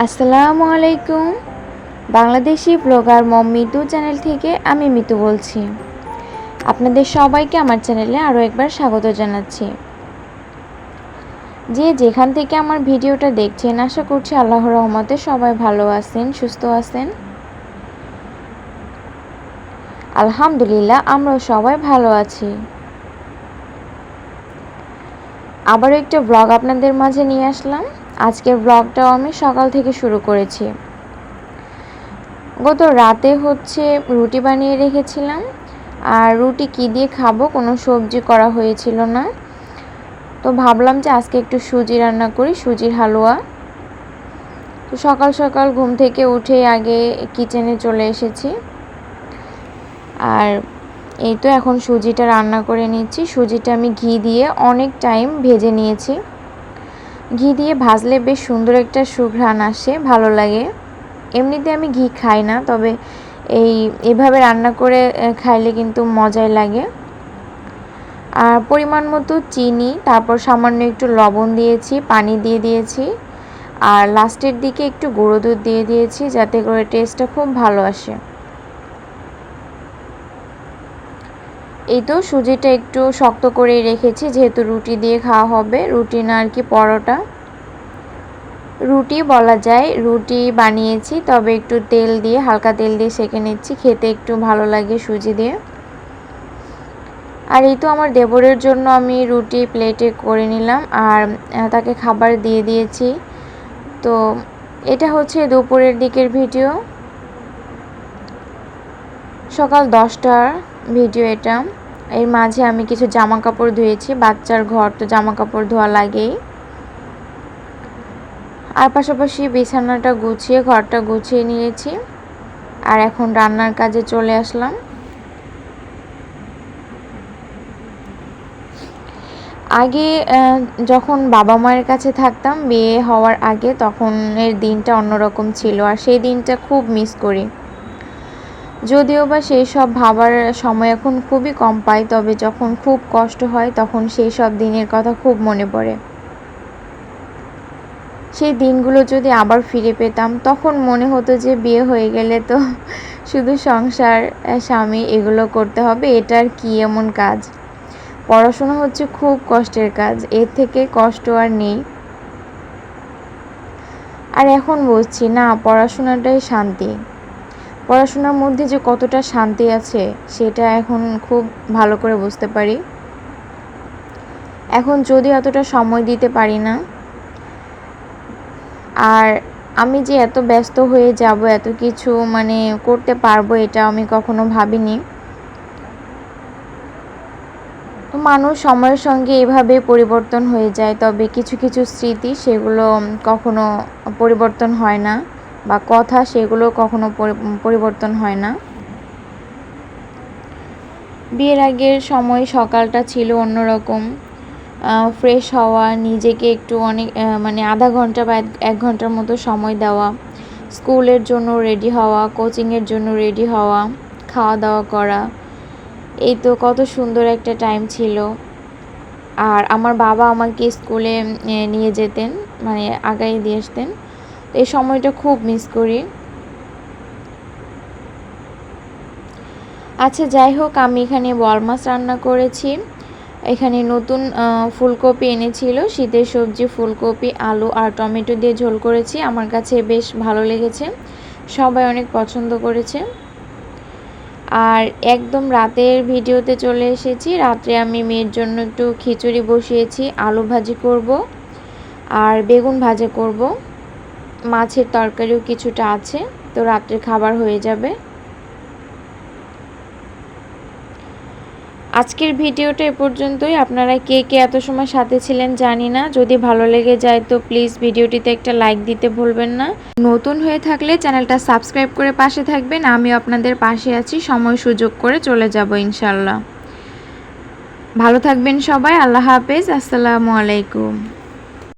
আসসালামু আলাইকুম। বাংলাদেশি ব্লগার মম মিতু চ্যানেল থেকে আমি মিতু বলছি। আপনাদের সবাইকে আমার চ্যানেলে আরও একবার স্বাগত জানাচ্ছি। যে যেখান থেকে আমার ভিডিওটা দেখছেন, আশা করছি আল্লাহর রহমতে সবাই ভালো আছেন, সুস্থ আছেন। আলহামদুলিল্লাহ, আমরাও সবাই ভালো আছি। আবারও একটা ব্লগ আপনাদের মাঝে নিয়ে আসলাম। আজকের ব্লগটাও আমি সকাল থেকে শুরু করেছি। গত রাতে রুটি বানিয়ে রেখেছিলাম, আর রুটি কী দিয়ে খাবো, কোনো সবজি করা হয়েছিল না, তো ভাবলাম যে আজকে একটু সুজি রান্না করি, সুজির হালুয়া। তো সকাল সকাল ঘুম থেকে উঠে আগে কিচেনে চলে এসেছি, আর এই তো এখন সুজিটা রান্না করে নিচ্ছি। সুজিটা আমি ঘি দিয়ে অনেক টাইম ভেজে নিয়েছি। ঘি দিয়ে ভাজলে বেশ সুন্দর একটা সুঘ্রাণ আসে, ভালো লাগে। এমনিতে আমি ঘি খাই না, তবে এইভাবে রান্না করে খাইলে কিন্তু মজাই লাগে। আর পরিমাণ মতো চিনি, তারপর সামান্য একটু লবণ দিয়েছি, পানি দিয়ে দিয়েছি, আর লাস্টের দিকে একটু গুঁড়ো দুধ দিয়ে দিয়েছি, যাতে করে টেস্টটা খুব ভালো আসে। এই তো সুজিটা একটু শক্ত করেই রেখেছি, যেহেতু রুটি দিয়ে খাওয়া হবে, রুটি না আর কি পরোটা, রুটি বলা যায়। রুটি বানিয়েছি, তবে একটু তেল দিয়ে, হালকা তেল দিয়ে সেঁকে নিচ্ছি, খেতে একটু ভালো লাগে সুজি দিয়ে। আর এই তো আমার দেবরের জন্য আমি রুটি প্লেটে করে নিলাম, আর তাকে খাবার দিয়ে দিয়েছি। তো এটা হচ্ছে দুপুরের দিকের ভিডিও, সকাল 10টার ভিডিও এটা। এর মাঝে আমি কিছু জামা কাপড় ধুয়েছি, বাচ্চার ঘর তো জামা কাপড় ধোয়া লাগেই। আর পাশাপাশি বিছানাটা গুছিয়ে, ঘরটা গুছিয়ে নিয়েছি, আর এখন রান্নার কাজে চলে আসলাম। আগে যখন বাবা মায়ের কাছে থাকতাম, বিয়ে হওয়ার আগে, তখনের দিনটা অন্যরকম ছিল, আর সেই দিনটা খুব মিস করি। যদিও বা সেই সব ভাবার সময় এখন খুবই কম পাই, তবে যখন খুব কষ্ট হয় তখন সেই সব দিনের কথা খুব মনে পড়ে। সেই দিনগুলো যদি আবার ফিরে পেতাম, তখন মনে হতো যে বিয়ে হয়ে গেলে তো শুধু সংসার, স্বামী, এগুলো করতে হবে, এটা আর কি এমন কাজ। পড়াশোনা হচ্ছে খুব কষ্টের কাজ, এর থেকে কষ্ট আর নেই। আর এখন বুঝছি না, পড়াশোনাটাই শান্তি। পড়াশোনার মধ্যে যে কতটা শান্তি আছে, সেটা এখন খুব ভালো করে বুঝতে পারি। এখন যদি অতটা সময় দিতে পারি না, আর আমি যে এত ব্যস্ত হয়ে যাব, এত কিছু করতে পারবো, এটা আমি কখনো ভাবিনি। তো মানুষ সময়ের সঙ্গে এভাবে পরিবর্তন হয়ে যায়, তবে কিছু কিছু স্মৃতি সেগুলো কখনো পরিবর্তন হয় না, বা কথা সেগুলো কখনো পরিবর্তন হয় না। বিয়ের আগের সময় সকালটা ছিল অন্যরকম। ফ্রেশ হওয়া, নিজেকে একটু অনেক আধা ঘন্টা বা 1 ঘন্টার মতো সময় দেওয়া, স্কুলের জন্য রেডি হওয়া, কোচিংয়ের জন্য রেডি হওয়া, খাওয়া দাওয়া করা, এই তো কত সুন্দর একটা টাইম ছিল। আর আমার বাবা আমাকে স্কুলে নিয়ে যেতেন, আগাই দিয়ে আসতেন। এই সময়টা খুব মিস করি। আচ্ছা, যাই হোক, আমি এখানে বোয়াল মাছ রান্না করেছি। এখানে নতুন ফুলকপি এনেছিল, শীতের সবজি, ফুলকপি, আলু আর টমেটো দিয়ে ঝোল করেছি। আমার কাছে বেশ ভালো লেগেছে, সবাই অনেক পছন্দ করেছে। আর একদম রাতের ভিডিওতে চলে এসেছি। রাত্রে আমি মেয়ের জন্য একটু খিচুড়ি বসিয়েছি, আলু ভাজি করব আর বেগুন ভাজা করব, মাছের তরকারিও কিছুটা আছে, তো রাত্রে খাবার হয়ে যাবে। আজকের ভিডিওটা এ পর্যন্তই। আপনারা কে কে এত সময় সাথে ছিলেন জানি না। যদি ভালো লেগে যায় তো প্লিজ ভিডিওটিতে একটা লাইক দিতে ভুলবেন না। নতুন হয়ে থাকলে চ্যানেলটা সাবস্ক্রাইব করে পাশে থাকবেন। আমিও আপনাদের পাশে আছি, সময় সুযোগ করে চলে যাব ইনশাল্লাহ। ভালো থাকবেন সবাই। আল্লাহ হাফেজ। আসসালামু আলাইকুম।